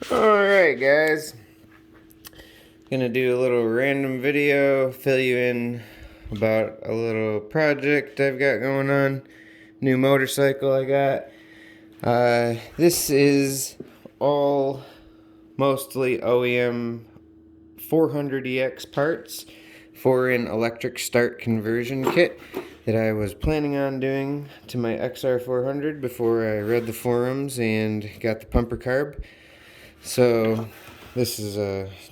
Alright guys, gonna do a little random video, fill you in about a little project I've got going on, new motorcycle I got. This is all mostly OEM 400EX parts for an electric start conversion kit that I was planning on doing to my XR400 before I read the forums and got the pumper carb. So this is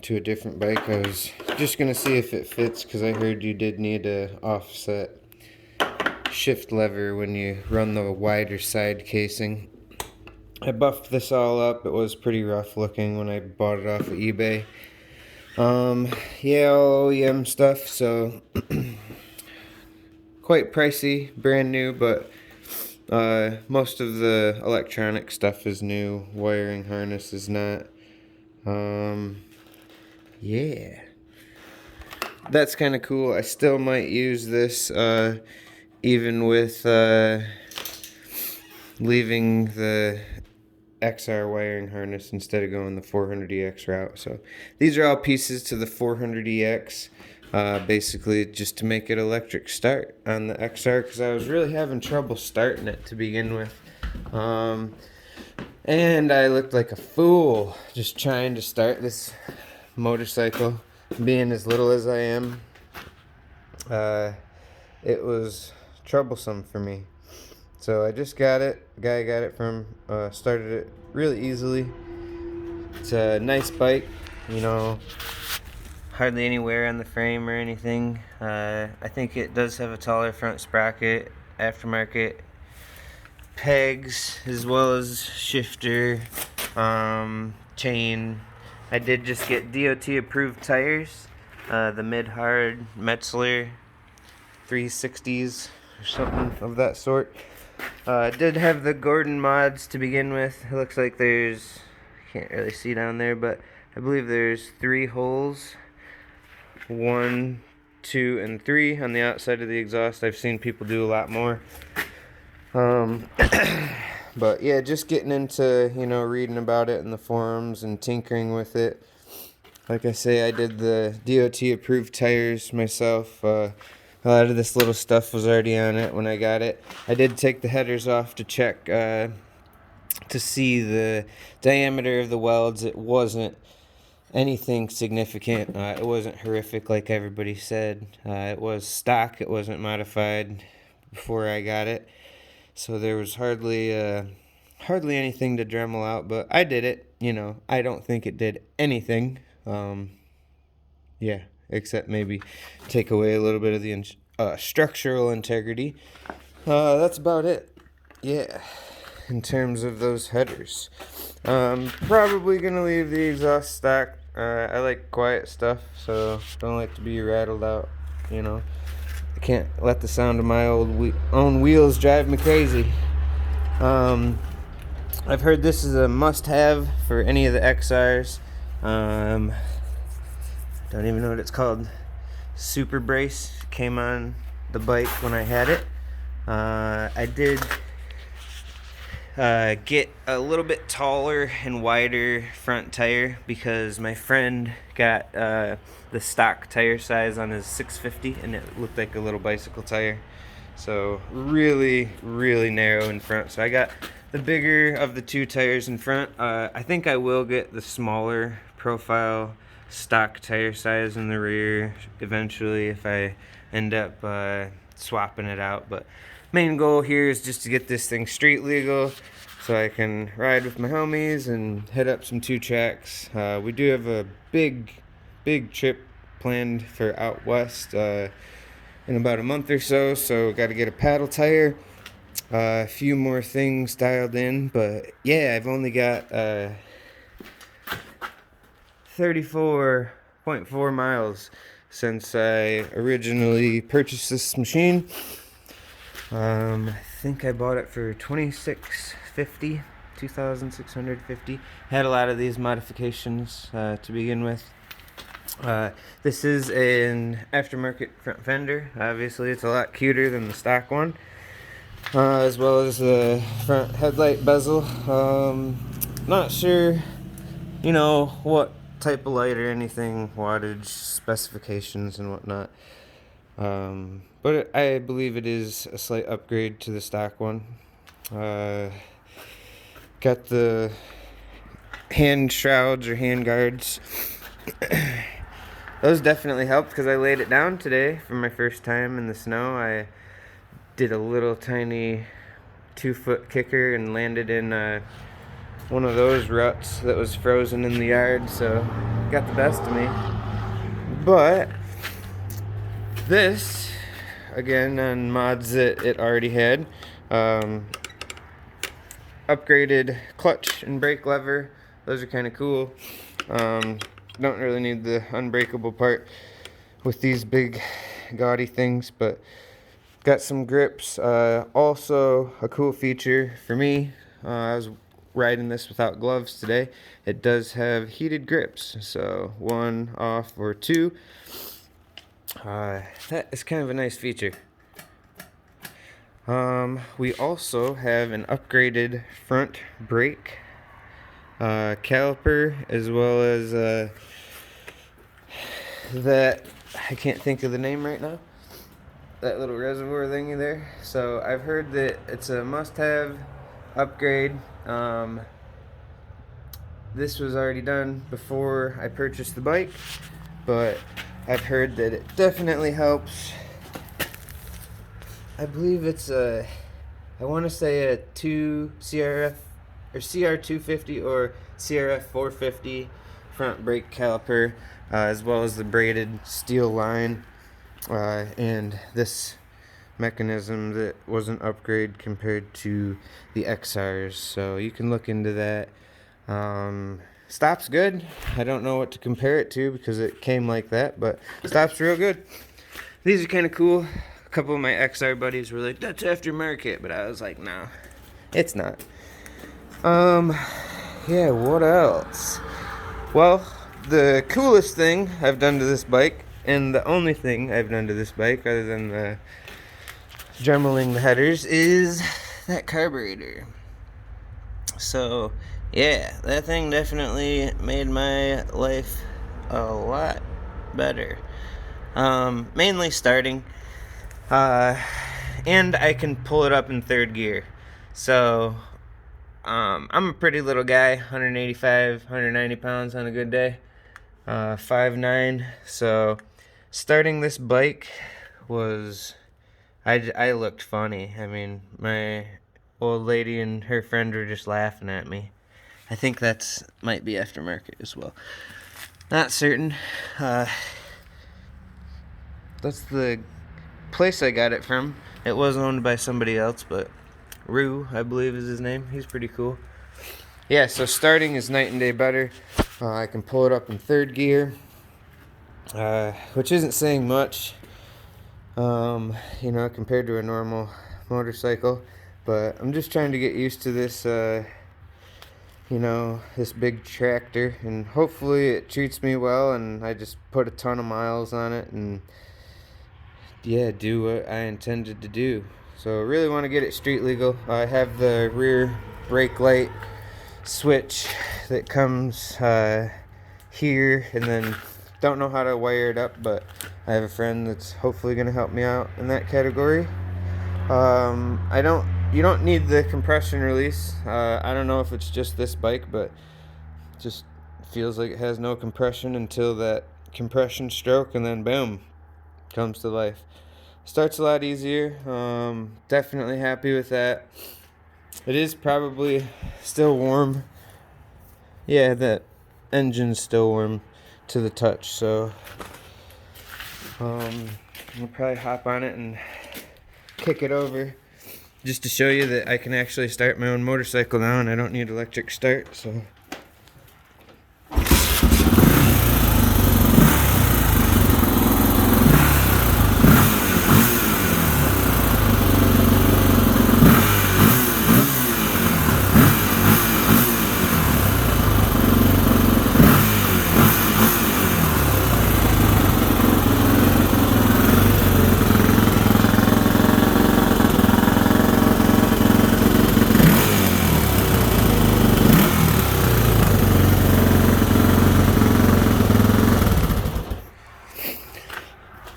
to a different bike. I was just gonna see if it fits because I heard you did need a offset shift lever when you run the wider side casing. I buffed this all up. It was pretty rough looking when I bought it off of eBay. Yeah, all OEM stuff, so quite pricey, brand new, but most of the electronic stuff is new. Wiring harness is not. Yeah. That's kind of cool. I still might use this, even with leaving the XR wiring harness instead of going the 400EX route. So these are all pieces to the 400EX. Basically just to make it electric start on the XR because I was really having trouble starting it to begin with. And I looked like a fool just trying to start this motorcycle, being as little as I am. It was troublesome for me. So I just got it. The guy I got it from started it really easily. It's a nice bike, you know, hardly any wear on the frame or anything. I think it does have a taller front sprocket, aftermarket pegs, as well as shifter, chain. I did just get DOT approved tires, the mid-hard Metzler 360s or something of that sort. Did have the Gordon mods to begin with. It looks like there's, can't really see down there, but I believe there's 3 holes, 1, 2, and 3 on the outside of the exhaust. I've seen people do a lot more. But yeah, just getting into, you know, reading about it in the forums and tinkering with it. Like I say, I did the DOT approved tires myself. A lot of this little stuff was already on it when I got it. I did take the headers off to check to see the diameter of the welds. It wasn't anything significant. It wasn't horrific like everybody said. It was stock. It wasn't modified before I got it. So there was hardly anything to Dremel out, but I did it. You know, I don't think it did anything. Yeah, except maybe take away a little bit of the structural integrity. That's about it. Yeah, in terms of those headers. Probably gonna leave the exhaust stock. I like quiet stuff, so don't like to be rattled out, you know. I can't let the sound of my own wheels drive me crazy. I've heard this is a must-have for any of the XRs. Don't even know what it's called. Super brace came on the bike when I had it. I did get a little bit taller and wider front tire because my friend got the stock tire size on his 650 and it looked like a little bicycle tire. So really narrow in front. So I got the bigger of the 2 tires in front. I think I will get the smaller profile stock tire size in the rear eventually if I end up swapping it out. But main goal here is just to get this thing street legal so I can ride with my homies and hit up some 2 tracks. We do have a big trip planned for out west in about a month or so got to get a paddle tire, a few more things dialed in, but yeah, I've only got 34.4 miles since I originally purchased this machine. I think I bought it for $2,650. Had a lot of these modifications to begin with. This is an aftermarket front fender. Obviously, it's a lot cuter than the stock one. As well as the front headlight bezel. Not sure you know, what type of light or anything, wattage, specifications, and whatnot. But I believe it is a slight upgrade to the stock one. Got the hand shrouds or hand guards. Those definitely helped because I laid it down today for my first time in the snow. I did a little tiny 2-foot kicker and landed in one of those ruts that was frozen in the yard, so got the best of me. But this, again, on mods that it already had, upgraded clutch and brake lever. Those are kind of cool. Don't really need the unbreakable part with these big gaudy things, but got some grips. Also a cool feature for me, I was riding this without gloves today. It does have heated grips, so 1 off or 2. That is kind of a nice feature. We also have an upgraded front brake caliper, as well as that, I can't think of the name right now, that little reservoir thingy there. So I've heard that it's a must-have upgrade. This was already done before I purchased the bike, but I've heard that it definitely helps. I believe it's I want to say a CR250 or CRF450 front brake caliper, as well as the braided steel line, and this mechanism that was an upgrade compared to the XRs, so you can look into that. Stops good. I don't know what to compare it to because it came like that, but stops real good. These are kind of cool. A couple of my XR buddies were like, that's aftermarket, but I was like, no, it's not. Yeah, what else? Well, the coolest thing I've done to this bike, and the only thing I've done to this bike other than the dremeling the headers, is that carburetor. So yeah, that thing definitely made my life a lot better. Mainly starting, and I can pull it up in 3rd gear. So I'm a pretty little guy, 185, 190 pounds on a good day, 5'9". So starting this bike was, I looked funny. I mean, my old lady and her friend were just laughing at me. I think that's might be aftermarket as well. Not certain. That's the place I got it from. It was owned by somebody else, but Rue, I believe is his name. He's pretty cool. Yeah, so starting is night and day better. I can pull it up in 3rd gear, which isn't saying much, compared to a normal motorcycle. But I'm just trying to get used to this, this big tractor, and hopefully it treats me well, and I just put a ton of miles on it, and yeah, do what I intended to do. So I really want to get it street legal. I have the rear brake light switch that comes here, and then don't know how to wire it up, but I have a friend that's hopefully going to help me out in that category. You don't need the compression release. I don't know if it's just this bike, but it just feels like it has no compression until that compression stroke, and then boom, comes to life. Starts a lot easier. Definitely happy with that. It is probably still warm. Yeah, that engine's still warm to the touch, so I'll probably hop on it and kick it over just to show you that I can actually start my own motorcycle now, and I don't need electric start. So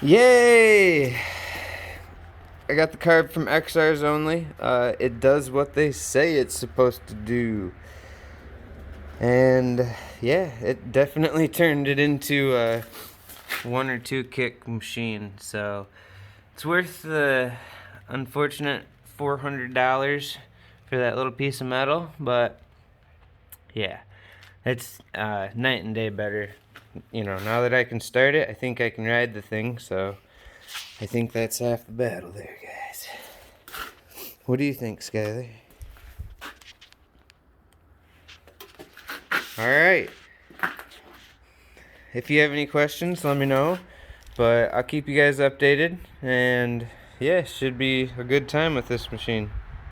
Yay! I got the carb from XR's only. It does what they say it's supposed to do. And yeah, it definitely turned it into a 1 or 2 kick machine. So it's worth the unfortunate $400 for that little piece of metal. But yeah, it's night and day better. You know, now that I can start it, I think I can ride the thing. So I think that's half the battle there, guys. What do you think, Skyler? Alright. If you have any questions, let me know. But I'll keep you guys updated. And yeah, should be a good time with this machine.